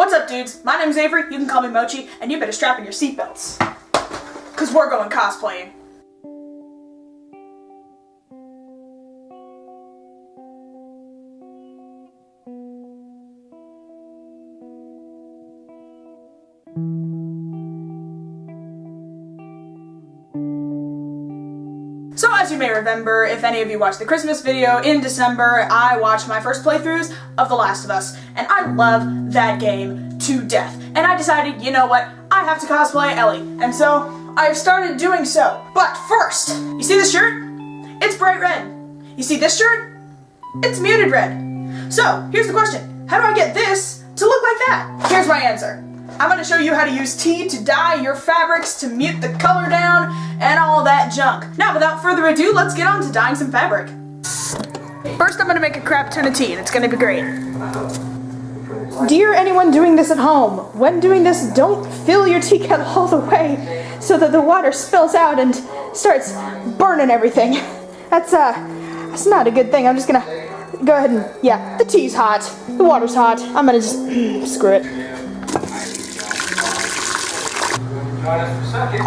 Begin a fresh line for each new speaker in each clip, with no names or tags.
What's up, dudes? My name's Avery, you can call me Mochi, and you better strap in your seatbelts. Cause we're going cosplaying. So as you may remember, if any of you watched the Christmas video in December, I watched my first playthroughs of The Last of Us, and I love that game to death. And I decided, you know what, I have to cosplay Ellie, and so I've started doing so. But first, you see this shirt? It's bright red. You see this shirt? It's muted red. So, here's the question, how do I get this to look like that? Here's my answer. I'm going to show you how to use tea to dye your fabrics, to mute the color down, and all that junk. Now, without further ado, let's get on to dyeing some fabric. First, I'm going to make a crap ton of tea, and it's going to be great. Dear anyone doing this at home, when doing this, don't fill your tea kettle all the way so that the water spills out and starts burning everything. That's not a good thing. I'm just going to go ahead and, yeah, the tea's hot, the water's hot. I'm going to just screw it.
Join us for a second.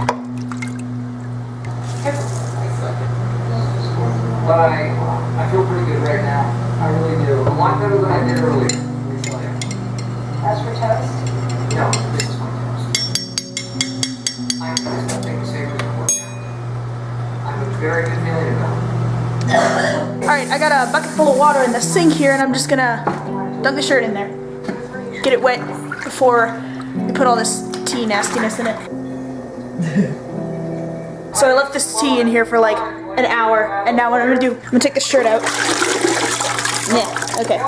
But I feel pretty good right now. I really do. A lot better than I did earlier. Let me tell you.
As for toast?
No, this is my toast. I'm just going to take a savor and work out. I'm a very good feeling about it.
Alright, I got a bucket full of water in the sink here, and I'm just gonna dunk the shirt in there. Get it wet before we put all this tea nastiness in it. So I left this tea in here for like an hour, and now what I'm gonna do, I'm gonna take the shirt out. Yeah, okay.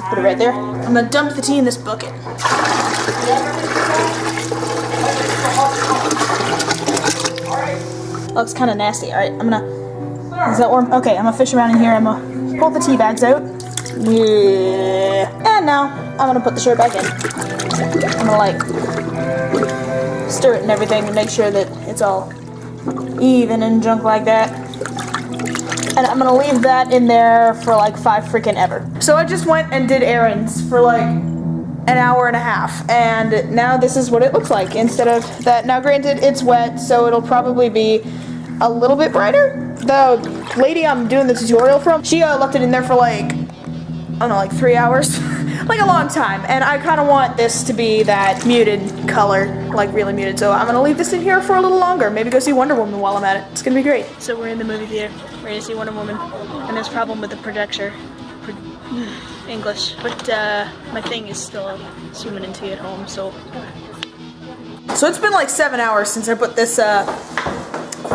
Put it right there. I'm gonna dump the tea in this bucket. Looks kind of nasty. Alright, I'm gonna... Is that warm? Okay, I'm gonna fish around in here. I'm gonna pull the tea bags out. Yeah. And now, I'm gonna put the shirt back in. I'm gonna like... stir it and everything and make sure that it's all even and junk like that. And I'm gonna leave that in there for like 5 freaking ever. So I just went and did errands for like an hour and a half, and now this is what it looks like instead of that. Now granted, it's wet, so it'll probably be a little bit brighter. The lady I'm doing the tutorial from, she left it in there for like, I don't know, like 3 hours. Like a long time, and I kind of want this to be that muted color, like really muted, so I'm gonna leave this in here for a little longer, maybe go see Wonder Woman while I'm at it. It's gonna be great. So we're in the movie theater, we're gonna see Wonder Woman, and there's a problem with the projector, English, but my thing is still zooming into it at home, so. So it's been like 7 hours since I put this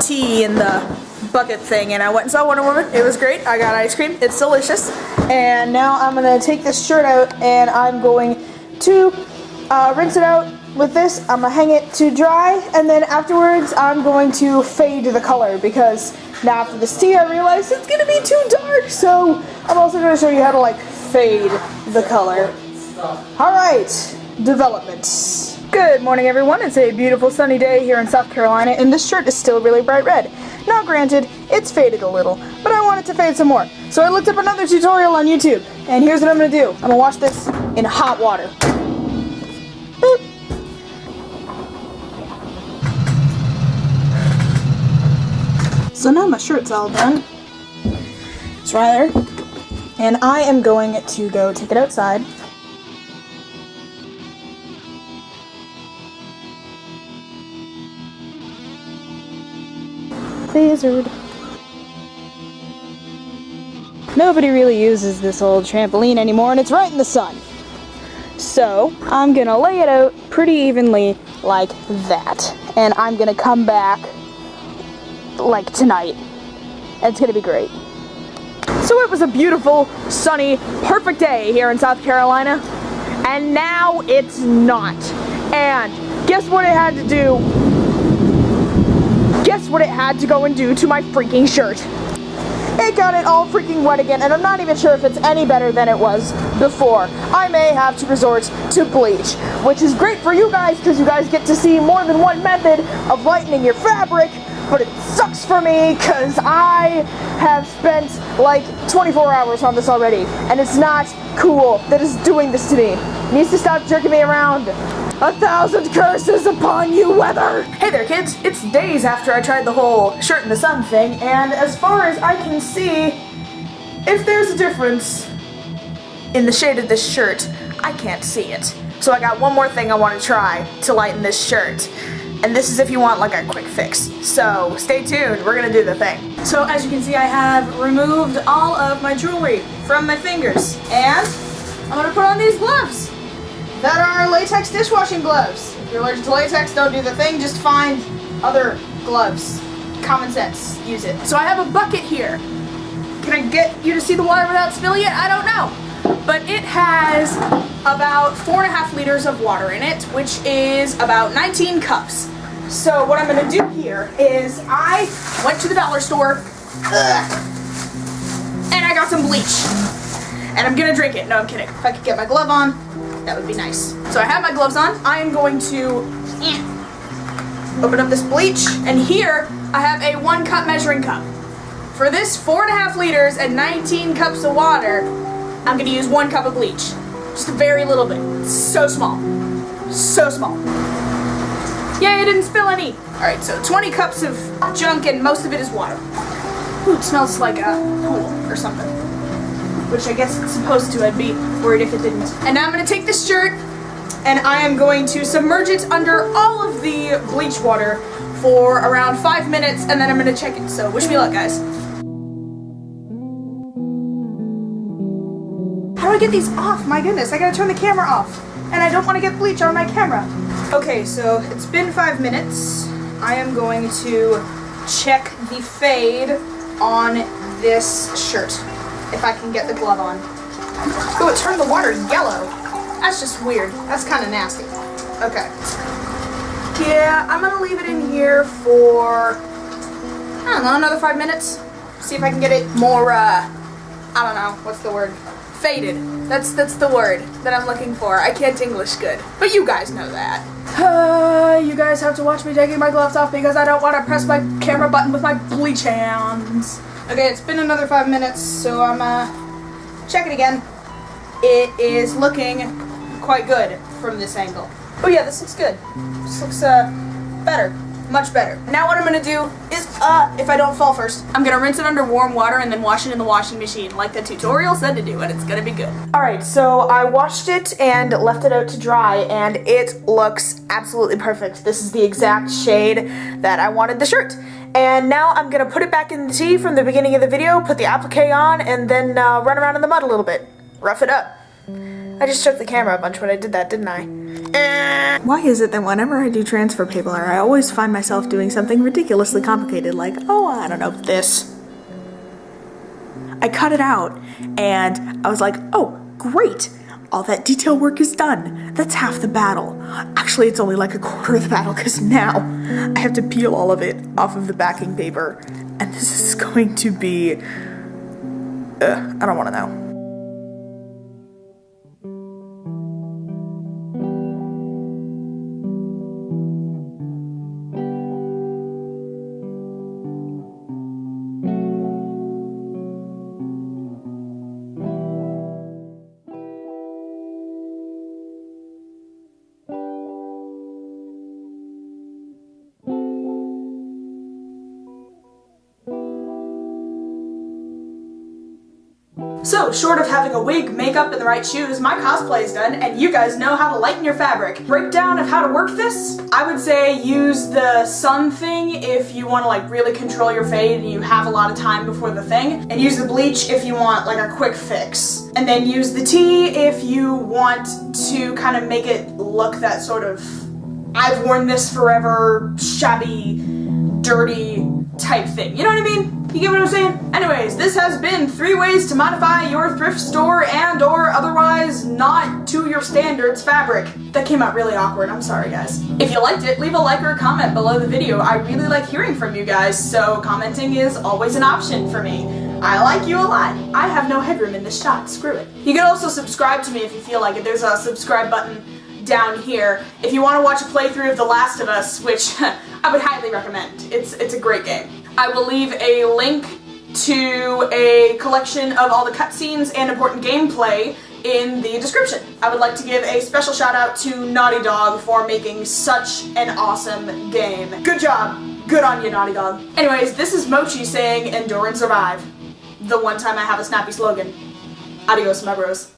tea in the bucket thing, and I went and saw Wonder Woman. It was great. I got ice cream. It's delicious. And now I'm gonna take this shirt out, and I'm going to rinse it out with this. I'm gonna hang it to dry, and then afterwards I'm going to fade the color, because now after this tea I realized it's gonna be too dark, so I'm also gonna show you how to like fade the color. Alright, development. Good morning, everyone. It's a beautiful sunny day here in South Carolina, and this shirt is still really bright red. Now granted, it's faded a little, but I want it to fade some more. So I looked up another tutorial on YouTube, and here's what I'm gonna do. I'm gonna wash this in hot water. Boop. So now my shirt's all done. It's right there. And I am going to go take it outside. Lizard. Nobody really uses this old trampoline anymore, and it's right in the sun. So I'm gonna lay it out pretty evenly like that, and I'm gonna come back like tonight. It's gonna be great. So it was a beautiful, sunny, perfect day here in South Carolina, and now it's not. And guess what it had to do? Guess what it had to go and do to my freaking shirt? It got it all freaking wet again, and I'm not even sure if it's any better than it was before. I may have to resort to bleach, which is great for you guys because you guys get to see more than one method of lightening your fabric, but it sucks for me because I have spent like 24 hours on this already, and it's not cool that it's doing this to me. needs to stop jerking me around. 1,000 curses upon you, weather! Hey there, kids. It's days after I tried the whole shirt in the sun thing, and as far as I can see, if there's a difference in the shade of this shirt, I can't see it. So I got one more thing I want to try to lighten this shirt. And this is if you want like a quick fix. So stay tuned, we're gonna do the thing. So as you can see, I have removed all of my jewelry from my fingers. And I'm gonna put on these gloves that are latex dishwashing gloves. If you're allergic to latex, don't do the thing, just find other gloves. Common sense, use it. So I have a bucket here. Can I get you to see the water without spilling it? I don't know. But it has about 4.5 liters of water in it, which is about 19 cups. So what I'm gonna do here is I went to the dollar store and I got some bleach. And I'm gonna drink it. No, I'm kidding. If I could get my glove on, that would be nice. So I have my gloves on. I am going to open up this bleach, and here I have a 1 cup measuring cup. For this 4.5 liters and 19 cups of water, I'm gonna use 1 cup of bleach. Just a very little bit. So small. So small. Yay, I didn't spill any. Alright, so 20 cups of junk and most of it is water. Ooh, it smells like a pool or something. Which I guess it's supposed to. I'd be worried if it didn't. And now I'm gonna take this shirt and I am going to submerge it under all of the bleach water for around 5 minutes, and then I'm gonna check it. So wish me luck, guys. How do I get these off? My goodness, I gotta turn the camera off. And I don't want to get bleach on my camera. Okay, so it's been 5 minutes. I am going to check the fade on this shirt. If I can get the glove on. Oh, it turned the water yellow. That's just weird. That's kind of nasty. Okay. Yeah, I'm gonna leave it in here for, I don't know, another 5 minutes. See if I can get it more, I don't know, what's the word? Faded. That's the word that I'm looking for. I can't English good, but you guys know that. You guys have to watch me taking my gloves off because I don't want to press my camera button with my bleach hands. Okay, it's been another 5 minutes, so I'm check it again. It is looking quite good from this angle. Oh yeah, this looks good. This looks better. Much better. Now what I'm gonna do is, if I don't fall first, I'm gonna rinse it under warm water and then wash it in the washing machine like the tutorial said to do, and it's gonna be good. Alright, so I washed it and left it out to dry, and it looks absolutely perfect. This is the exact shade that I wanted the shirt. And now I'm gonna put it back in the tee from the beginning of the video, put the applique on, and then run around in the mud a little bit. Rough it up. I just shook the camera a bunch when I did that, didn't I? Why is it that whenever I do transfer paper, I always find myself doing something ridiculously complicated, like, oh, I don't know, this. I cut it out, and I was like, oh, great. All that detail work is done. That's half the battle. Actually, it's only like a quarter of the battle, because now I have to peel all of it off of the backing paper, and this is going to be, I don't want to know. So, short of having a wig, makeup, and the right shoes, my cosplay is done, and you guys know how to lighten your fabric. Breakdown of how to work this? I would say use the sun thing if you want to like really control your fade and you have a lot of time before the thing, and use the bleach if you want like a quick fix. And then use the tea if you want to kind of make it look that sort of I've worn this forever, shabby, dirty type thing. You know what I mean? You get what I'm saying? Anyways, this has been 3 ways to modify your thrift store and or otherwise not to your standards fabric. That came out really awkward, I'm sorry guys. If you liked it, leave a like or a comment below the video. I really like hearing from you guys, so commenting is always an option for me. I like you a lot. I have no headroom in this shot, screw it. You can also subscribe to me if you feel like it. There's a subscribe button down here if you want to watch a playthrough of The Last of Us, which I would highly recommend. It's a great game. I will leave a link to a collection of all the cutscenes and important gameplay in the description. I would like to give a special shout out to Naughty Dog for making such an awesome game. Good job. Good on you, Naughty Dog. Anyways, this is Mochi saying endure and survive. The one time I have a snappy slogan. Adios, my bros.